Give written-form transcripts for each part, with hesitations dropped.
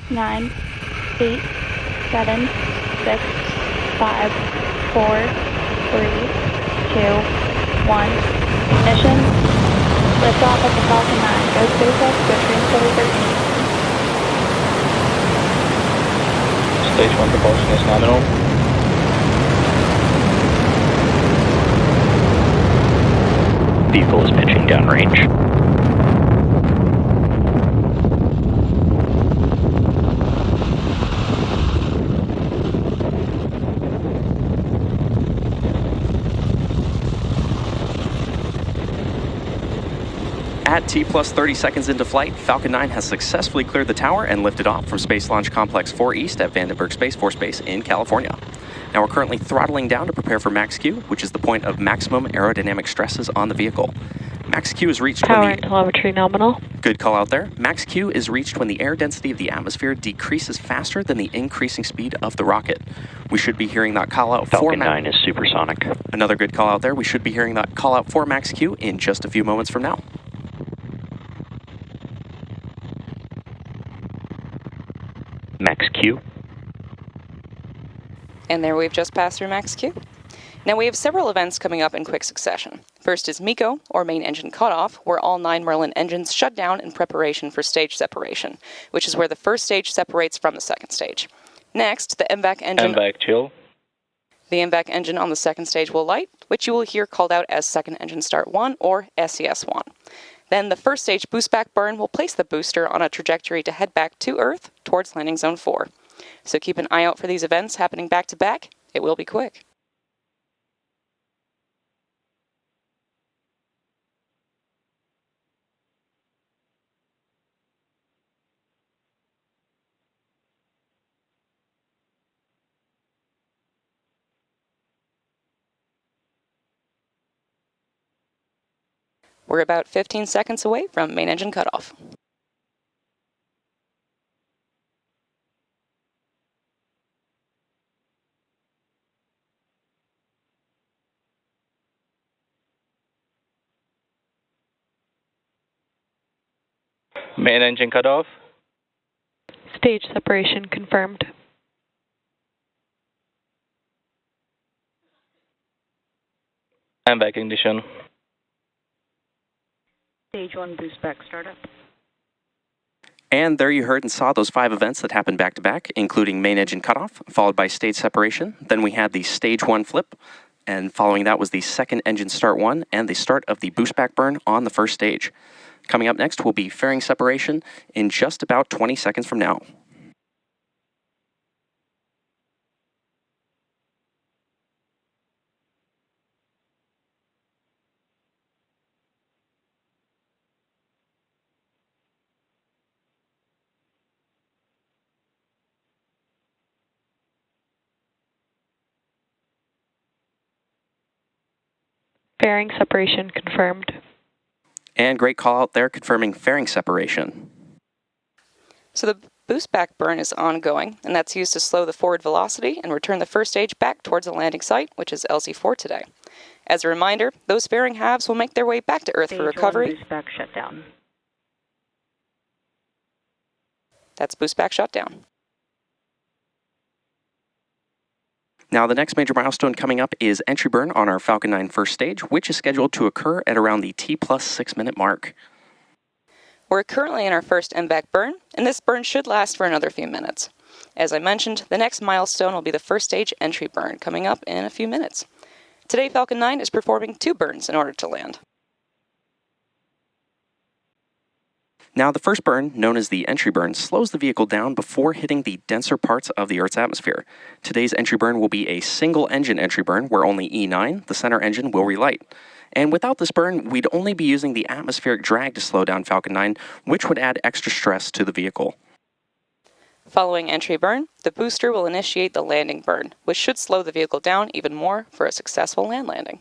9, 8, 7, 6, 5, 4, 3, 2, 1. Ignition. Liftoff of the Falcon 9. Go SpaceX, go Transporter 13. Stage 1 propulsion is nominal. Vehicle is pitching downrange. At T plus 30 seconds into flight, Falcon 9 has successfully cleared the tower and lifted off from Space Launch Complex 4 East at Vandenberg Space Force Base in California. Now we're currently throttling down to prepare for max Q, which is the point of maximum aerodynamic stresses on the vehicle. Max Q is reached Power when and telemetry nominal. Good call out there. Max Q is reached when the air density of the atmosphere decreases faster than the increasing speed of the rocket. We should be hearing that call out Falcon 9 is supersonic. Another good call out there. We should be hearing that call out for max Q in just a few moments from now. Max Q. And there we've just passed through max Q. Now we have several events coming up in quick succession. First is MECO, or main engine cutoff, where all 9 Merlin engines shut down in preparation for stage separation, which is where the first stage separates from the second stage. Next, the MVAC engine... MVAC chill. The MVAC engine on the second stage will light, which you will hear called out as second engine start 1 or SES1. Then the first stage boost back burn will place the booster on a trajectory to head back to Earth towards landing zone 4. So keep an eye out for these events happening back to back. It will be quick. We're about 15 seconds away from main engine cutoff. Main engine cutoff. Stage separation confirmed. MVAC ignition. Stage 1 boost back startup. And there you heard and saw those 5 events that happened back to back, including main engine cutoff, followed by stage separation. Then we had the stage 1 flip, and following that was the second engine start 1 and the start of the boost back burn on the first stage. Coming up next will be fairing separation in just about 20 seconds from now. Fairing separation confirmed. And great call out there confirming fairing separation. So the boost back burn is ongoing, and that's used to slow the forward velocity and return the first stage back towards the landing site, which is LC4 today. As a reminder, those fairing halves will make their way back to Earth for recovery. Boost back shutdown. That's boost back shutdown. Now, the next major milestone coming up is entry burn on our Falcon 9 first stage, which is scheduled to occur at around the T plus 6 minute mark. We're currently in our first MVAC burn, and this burn should last for another few minutes. As I mentioned, the next milestone will be the first stage entry burn, coming up in a few minutes. Today, Falcon 9 is performing 2 burns in order to land. Now, the first burn, known as the entry burn, slows the vehicle down before hitting the denser parts of the Earth's atmosphere. Today's entry burn will be a single engine entry burn where only E9, the center engine, will relight. And without this burn, we'd only be using the atmospheric drag to slow down Falcon 9, which would add extra stress to the vehicle. Following entry burn, the booster will initiate the landing burn, which should slow the vehicle down even more for a successful land landing.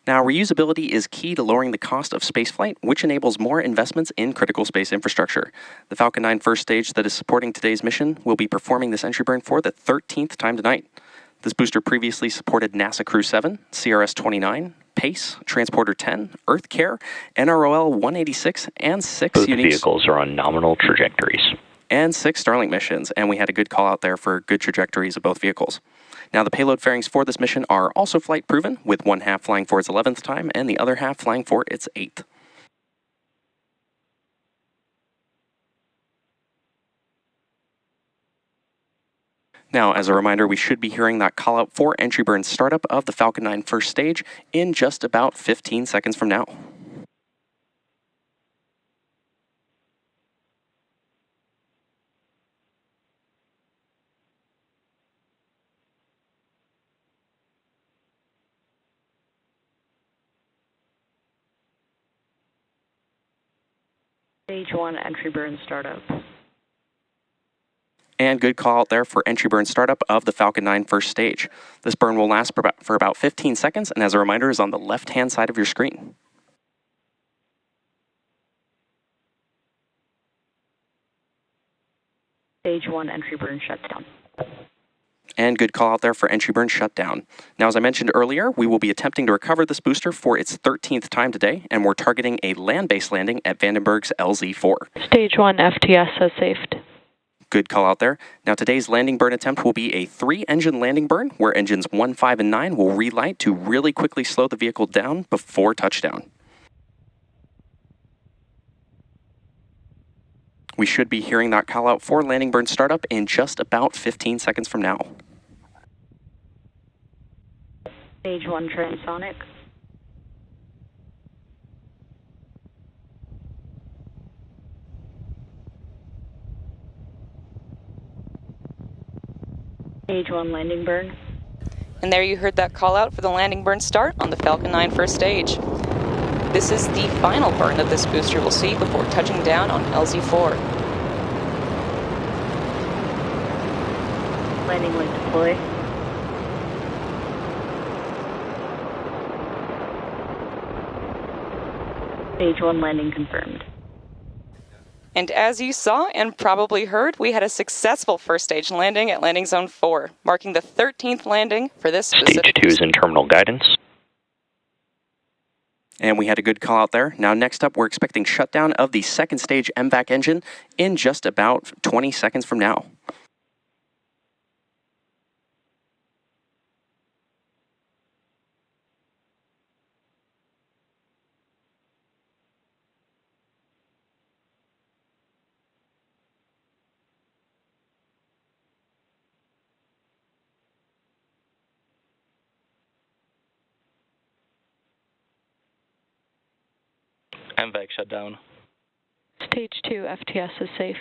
Now, reusability is key to lowering the cost of spaceflight, which enables more investments in critical space infrastructure. The Falcon 9 first stage that is supporting today's mission will be performing this entry burn for the 13th time tonight. This booster previously supported NASA Crew 7, CRS-29, PACE, Transporter 10, EarthCARE, NROL 186, and 6 Both unique vehicles are on nominal trajectories. and 6 Starlink missions, and we had a good call out there for good trajectories of both vehicles. Now, the payload fairings for this mission are also flight proven, with one half flying for its 11th time and the other half flying for its 8th. Now, as a reminder, we should be hearing that call out for entry burn startup of the Falcon 9 first stage in just about 15 seconds from now. Stage 1 entry burn startup. And good call out there for entry burn startup of the Falcon 9 first stage. This burn will last for about 15 seconds, and as a reminder, is on the left-hand side of your screen. Stage 1 entry burn shuts down. And good call out there for entry burn shutdown. Now, as I mentioned earlier, we will be attempting to recover this booster for its 13th time today, and we're targeting a land-based landing at Vandenberg's LZ-4. Stage 1 FTS has safed. Good call out there. Now, today's landing burn attempt will be a 3-engine landing burn, where engines 1, 5, and 9 will relight to really quickly slow the vehicle down before touchdown. We should be hearing that call out for landing burn startup in just about 15 seconds from now. Stage 1 transonic. Stage 1 landing burn. And there you heard that call out for the landing burn start on the Falcon 9 first stage. This is the final burn that this booster will see before touching down on LZ-4. Landing light deploy. Stage 1 landing confirmed. And as you saw and probably heard, we had a successful first stage landing at landing zone 4, marking the 13th landing for this specific Stage 2 is in terminal guidance. And we had a good call out there. Now, next up, we're expecting shutdown of the second stage MVAC engine in just about 20 seconds from now. MVAC shut down. Stage 2 FTS is safe.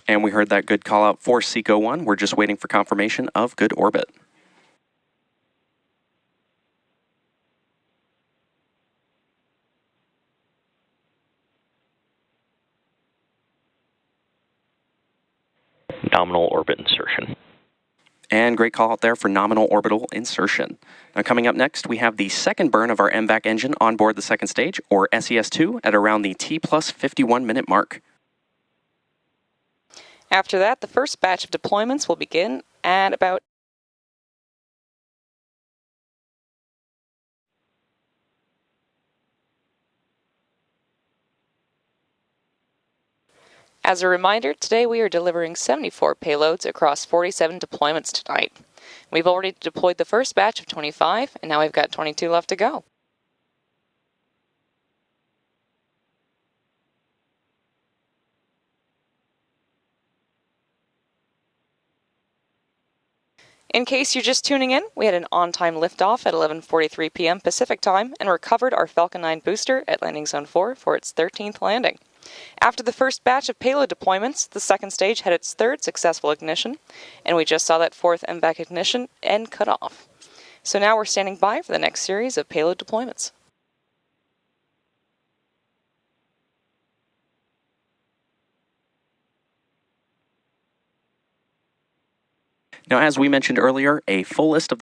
And we heard that good call out for SECO 1. We're just waiting for confirmation of good orbit. Nominal orbit insertion. And great call out there for nominal orbital insertion. Now, coming up next, we have the second burn of our MVAC engine on board the second stage, or SES-2, at around the T plus 51 minute mark. After that, the first batch of deployments will begin at about As a reminder, today we are delivering 74 payloads across 47 deployments tonight. We've already deployed the first batch of 25, and now we've got 22 left to go. In case you're just tuning in, we had an on-time liftoff at 11:43 p.m. Pacific Time and recovered our Falcon 9 booster at Landing Zone 4 for its 13th landing. After the first batch of payload deployments, the second stage had its third successful ignition, and we just saw that fourth MVAC ignition and cut off. So now we're standing by for the next series of payload deployments. Now, as we mentioned earlier, a full list of